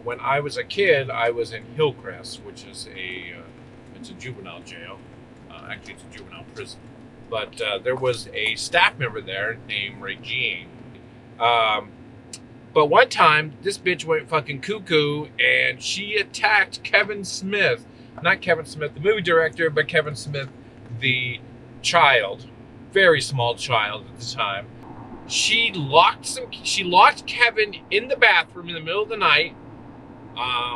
When I was a kid, I was in Hillcrest, which is it's a juvenile jail. Actually, it's a juvenile prison. But there was a staff member there named Regine. Um, but one time, this bitch went fucking cuckoo, and she attacked Kevin Smith. Not Kevin Smith, the movie director, but Kevin Smith, the child, very small child at the time. She locked Kevin in the bathroom in the middle of the night,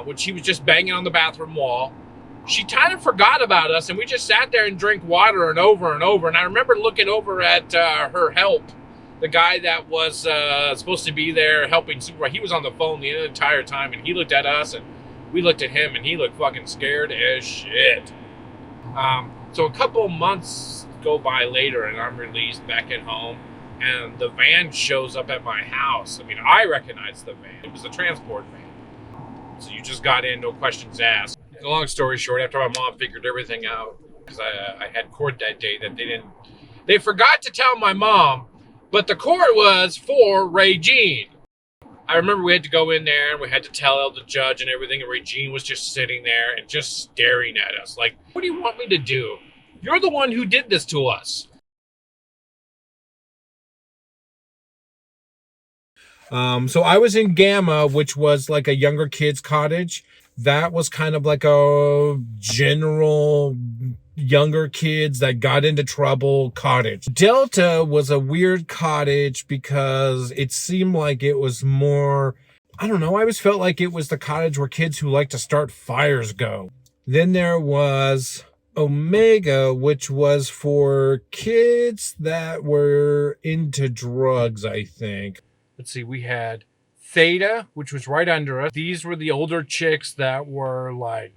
which he was just banging on the bathroom wall. She kind of forgot about us, and we just sat there and drank water and over and over. And I remember looking over at her help, the guy that was supposed to be there helping supervise. He was on the phone the entire time, and he looked at us, and we looked at him, and he looked fucking scared as shit. So a couple months go by later, and I'm released back at home, and the van shows up at my house. I mean, I recognize the van. It was a transport van. So you just got in, no questions asked. Long story short, after my mom figured everything out, because I had court that day, that they forgot to tell my mom, but the court was for Regine. I remember we had to go in there and we had to tell the judge and everything, and Regine was just sitting there and just staring at us like, what do you want me to do? You're the one who did this to us. So I was in Gamma, which was like a younger kids cottage. That was kind of like a general younger kids that got into trouble cottage. Delta was a weird cottage because it seemed like it was more, I don't know, I always felt like it was the cottage where kids who like to start fires go. Then there was Omega, which was for kids that were into drugs, I think. Let's see, we had Theta, which was right under us. These were the older chicks that were like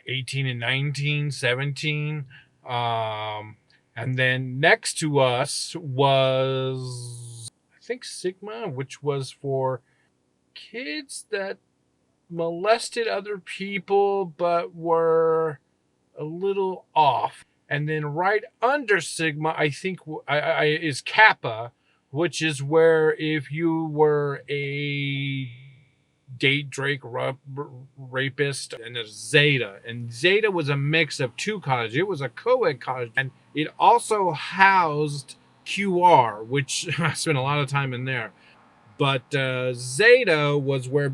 18 and 19, 17. And then next to us was, I think, Sigma, which was for kids that molested other people but were a little off. And then right under Sigma, I think, is Kappa, which is where if you were a date Drake rapist. And there's Zeta. And Zeta was a mix of two colleges. It was a co-ed college. And it also housed QR, which I spent a lot of time in there. But Zeta was where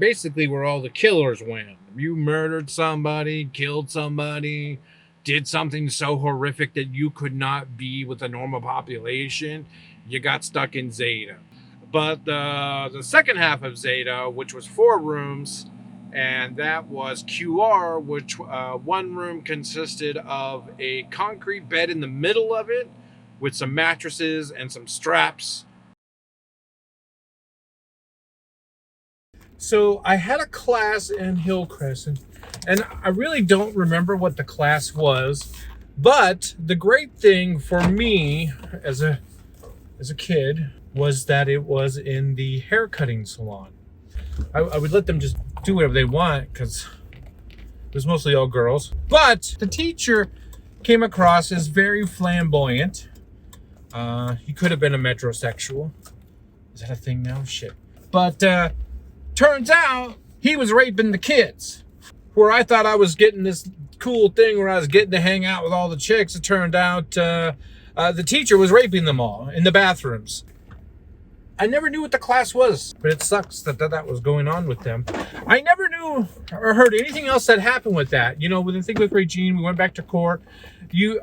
all the killers went. You murdered somebody, killed somebody, did something so horrific that you could not be with the normal population, you got stuck in Zeta. But the second half of Zeta, which was 4 rooms, and that was QR, which one room consisted of a concrete bed in the middle of it with some mattresses and some straps. So I had a class in Hillcrest, and I really don't remember what the class was, but the great thing for me as a kid was that it was in the haircutting salon. I would let them just do whatever they want because it was mostly all girls. But the teacher came across as very flamboyant. He could have been a metrosexual. Is that a thing now? Shit. But turns out he was raping the kids. Where I thought I was getting this cool thing where I was getting to hang out with all the chicks, it turned out the teacher was raping them all in the bathrooms. I never knew what the class was, but it sucks that was going on with them. I never knew or heard anything else that happened with that. You know, with the thing with Regine, we went back to court.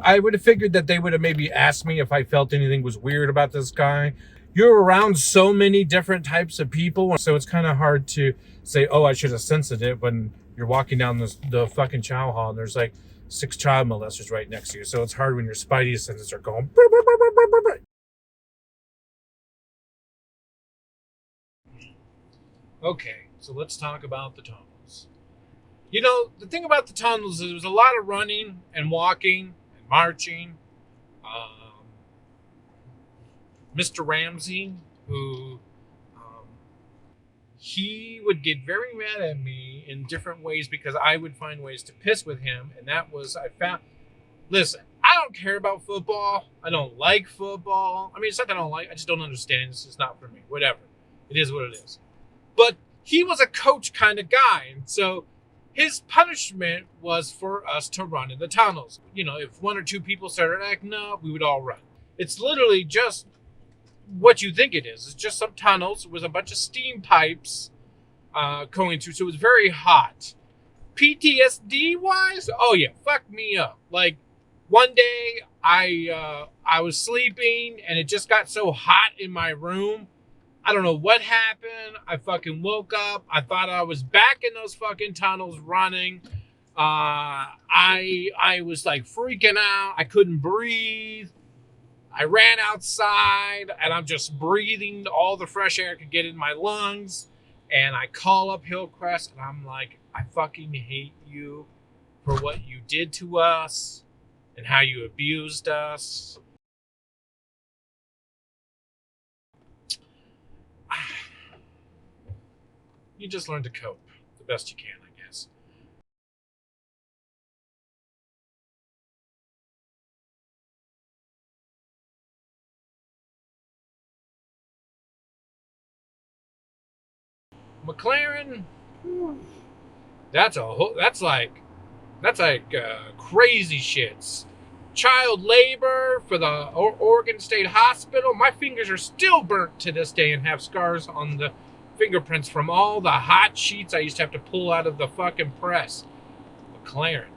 I would have figured that they would have maybe asked me if I felt anything was weird about this guy. You're around so many different types of people, so it's kind of hard to say, oh, I should have sensed it when you're walking down the fucking chow hall and there's like 6 child molesters right next to you. So it's hard when your spidey senses are going. Burr, burr, burr, burr, burr, burr. Okay, so let's talk about the tunnels. You know, the thing about the tunnels is there was a lot of running and walking and marching. Mr. Ramsey, who he would get very mad at me in different ways because I would find ways to piss with him, and that was listen, I don't care about football. I don't like football. I mean, it's not that I don't like, I just don't understand. It's just not for me. Whatever. It is what it is. But he was a coach kind of guy. And so his punishment was for us to run in the tunnels. You know, if one or two people started acting up, we would all run. It's literally just what you think it is. It's just some tunnels with a bunch of steam pipes going through. So it was very hot. PTSD wise, oh yeah, fuck me up. Like one day I was sleeping and it just got so hot in my room. I don't know what happened. I fucking woke up. I thought I was back in those fucking tunnels running. I was like freaking out. I couldn't breathe. I ran outside and I'm just breathing all the fresh air I could get in my lungs. And I call up Hillcrest and I'm like, I fucking hate you for what you did to us and how you abused us. You just learn to cope the best you can, I guess. McLaren, that's like crazy shits. Child labor for the Oregon State Hospital. My fingers are still burnt to this day and have scars on the fingerprints from all the hot sheets I used to have to pull out of the fucking press. McLaren.